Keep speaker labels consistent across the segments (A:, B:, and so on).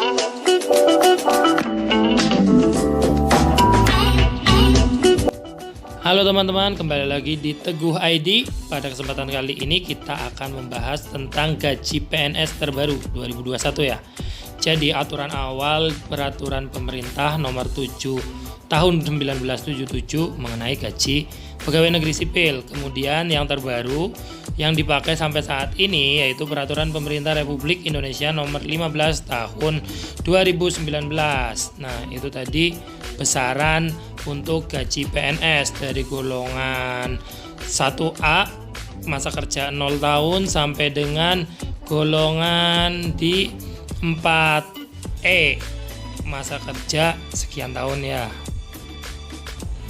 A: Halo teman-teman, kembali lagi di Teguh ID. Pada kesempatan kali ini kita akan membahas tentang gaji PNS terbaru 2021 ya. Jadi aturan awal peraturan pemerintah nomor 7 tahun 1977 mengenai gaji pegawai negeri sipil. Kemudian yang terbaru yang dipakai sampai saat ini yaitu peraturan pemerintah Republik Indonesia nomor 15 tahun 2019. Nah, itu tadi besaran untuk gaji PNS dari golongan 1A masa kerja 0 tahun sampai dengan golongan di 4E masa kerja sekian tahun ya.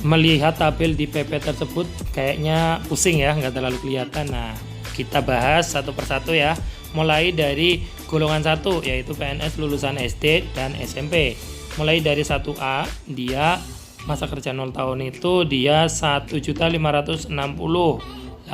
A: Melihat tabel di PP tersebut kayaknya pusing ya, nggak terlalu kelihatan. Nah, kita bahas satu persatu ya. Mulai dari golongan 1 yaitu PNS lulusan SD dan SMP. Mulai dari 1A dia masa kerja 0 tahun itu dia Rp1.560.800.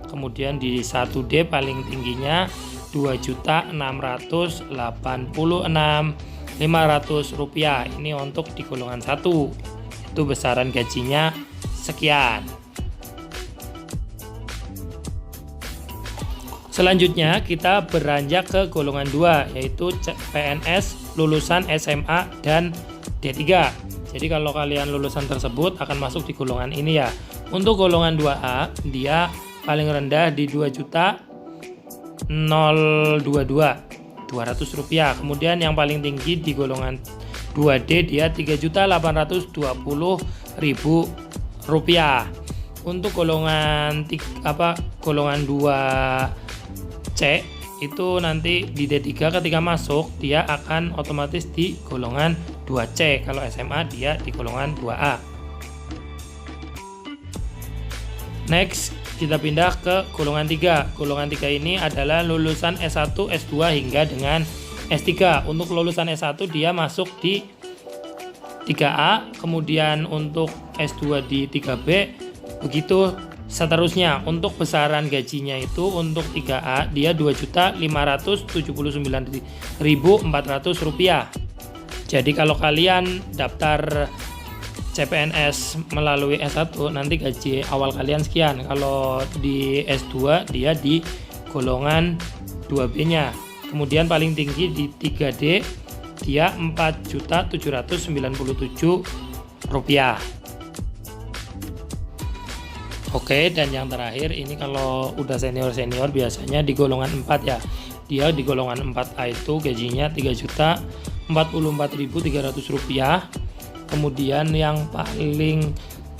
A: Kemudian di 1D paling tingginya Rp2.686.500. Ini untuk di golongan 1. Itu besaran gajinya sekian. Selanjutnya kita beranjak ke golongan 2 yaitu PNS lulusan SMA dan D3. Jadi kalau kalian lulusan tersebut akan masuk di golongan ini ya. Untuk golongan 2A dia paling rendah di Rp2.022.200. Kemudian yang paling tinggi di golongan 2D dia Rp3.820.000. Untuk golongan 2C itu nanti di D3 ketika masuk dia akan otomatis di golongan 2C. Kalau SMA dia di golongan 2A. Next kita pindah ke golongan 3. Golongan 3 ini adalah lulusan S1, S2 hingga dengan S3. Untuk lulusan S1 dia masuk di 3A, kemudian untuk S2 di 3B, begitu seterusnya. Untuk besaran gajinya itu untuk 3A dia Rp2.579.400. Jadi kalau kalian daftar CPNS melalui S1 nanti gaji awal kalian sekian. Kalau di S2 dia di golongan 2B-nya. Kemudian paling tinggi di 3D dia Rp4.797.000. Oke, dan yang terakhir ini kalau udah senior-senior biasanya di golongan 4 ya. Dia di golongan 4A itu gajinya Rp3.044.300. Kemudian yang paling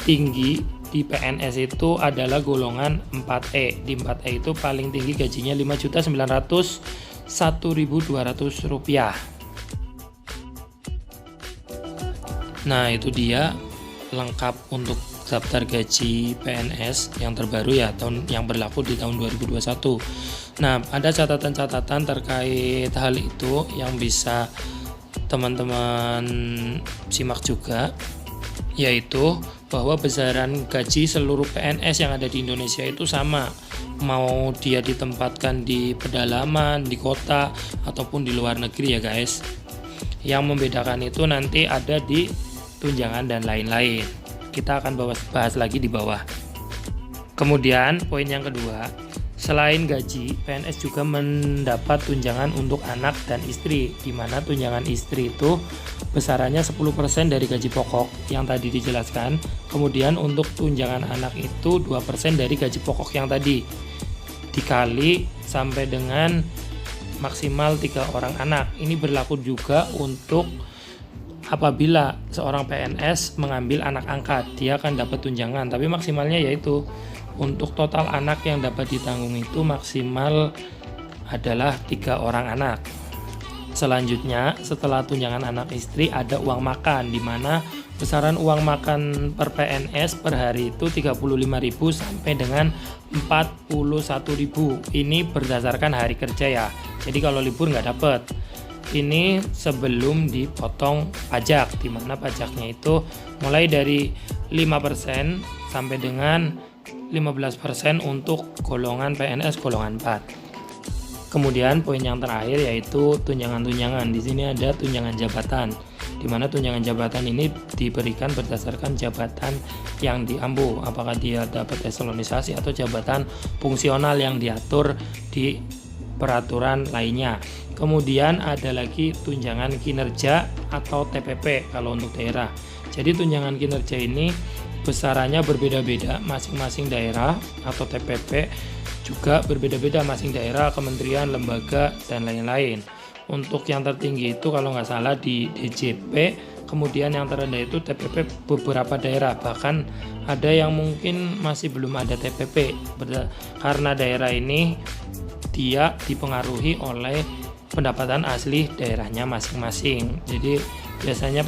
A: tinggi di PNS itu adalah golongan 4E. Di 4E itu paling tinggi gajinya Rp5.901.200. Nah, itu dia lengkap untuk daftar gaji PNS yang terbaru ya, tahun yang berlaku di tahun 2021. Nah, ada catatan-catatan terkait hal itu yang bisa teman-teman simak juga, yaitu bahwa besaran gaji seluruh PNS yang ada di Indonesia itu sama, mau dia ditempatkan di pedalaman, di kota ataupun di luar negeri ya guys. Yang membedakan itu nanti ada di tunjangan dan lain-lain. Kita akan bahas lagi di bawah. Kemudian poin yang kedua, selain gaji, PNS juga mendapat tunjangan untuk anak dan istri, di mana tunjangan istri itu besarannya 10% dari gaji pokok yang tadi dijelaskan. Kemudian untuk tunjangan anak itu 2% dari gaji pokok yang tadi, dikali sampai dengan maksimal 3 orang anak. Ini berlaku juga untuk apabila seorang PNS mengambil anak angkat, dia akan dapat tunjangan, tapi maksimalnya yaitu untuk total anak yang dapat ditanggung itu maksimal adalah 3 orang anak. Selanjutnya setelah tunjangan anak istri ada uang makan, di mana besaran uang makan per PNS per hari itu 35.000 sampai dengan 41.000. Ini berdasarkan hari kerja ya. Jadi kalau libur nggak dapat. Ini sebelum dipotong pajak, di mana pajaknya itu mulai dari 5% sampai dengan 15% untuk golongan PNS golongan 4. Kemudian poin yang terakhir yaitu tunjangan-tunjangan. Di sini ada tunjangan jabatan, di mana tunjangan jabatan ini diberikan berdasarkan jabatan yang diampu, apakah dia dapat eselonisasi atau jabatan fungsional yang diatur di peraturan lainnya. Kemudian ada lagi tunjangan kinerja atau TPP kalau untuk daerah. Jadi tunjangan kinerja ini besarannya berbeda-beda masing-masing daerah, atau TPP juga berbeda-beda masing daerah, kementerian, lembaga, dan lain-lain. Untuk yang tertinggi itu kalau nggak salah di DJP, kemudian yang terendah itu TPP beberapa daerah, bahkan ada yang mungkin masih belum ada TPP karena daerah ini dia dipengaruhi oleh pendapatan asli daerahnya masing-masing. Jadi biasanya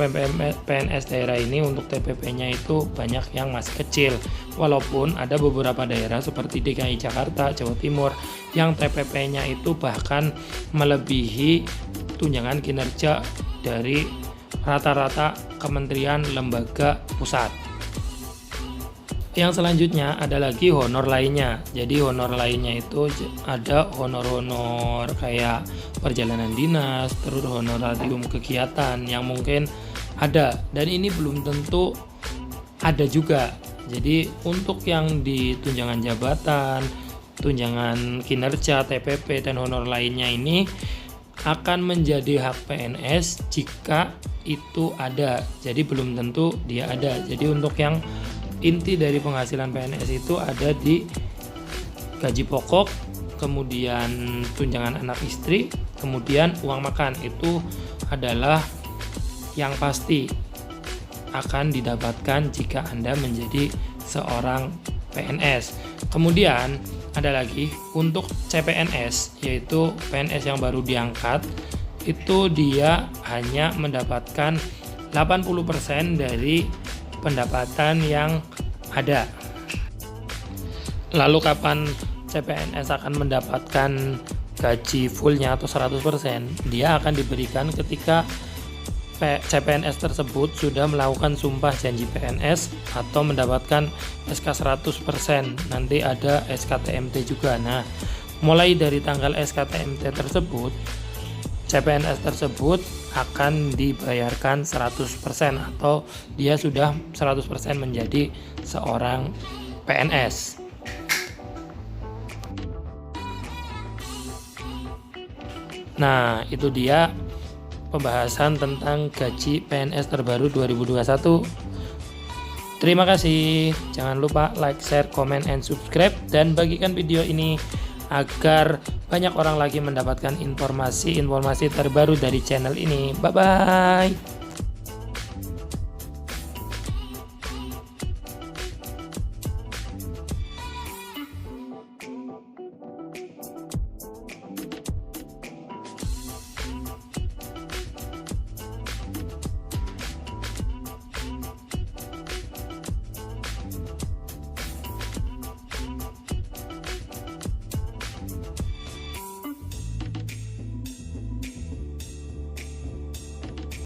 A: PNS daerah ini untuk TPP-nya itu banyak yang masih kecil, walaupun ada beberapa daerah seperti DKI Jakarta, Jawa Timur yang TPP-nya itu bahkan melebihi tunjangan kinerja dari rata-rata kementerian lembaga pusat. Yang selanjutnya ada lagi honor lainnya. Jadi honor lainnya itu ada honor-honor kayak perjalanan dinas, terus honorarium kegiatan yang mungkin ada, dan ini belum tentu ada juga. Jadi untuk yang di tunjangan jabatan, tunjangan kinerja, TPP, dan honor lainnya ini akan menjadi hak PNS jika itu ada. Jadi belum tentu dia ada. Jadi untuk yang inti dari penghasilan PNS itu ada di gaji pokok, kemudian tunjangan anak istri, kemudian uang makan. Itu adalah yang pasti akan didapatkan jika Anda menjadi seorang PNS. Kemudian ada lagi untuk CPNS, yaitu PNS yang baru diangkat, itu dia hanya mendapatkan 80% dari pendapatan yang ada. Lalu kapan CPNS akan mendapatkan gaji fullnya atau 100%? Dia akan diberikan ketika CPNS tersebut sudah melakukan sumpah janji PNS atau mendapatkan SK 100%. Nanti ada SKTMT juga. Nah, mulai dari tanggal SKTMT tersebut, CPNS tersebut akan dibayarkan 100% atau dia sudah 100% menjadi seorang PNS. Nah, itu dia pembahasan tentang gaji PNS terbaru 2021. Terima kasih. Jangan lupa like, share, comment, and subscribe, dan bagikan video ini agar banyak orang lagi mendapatkan informasi terbaru dari channel ini. Bye-bye.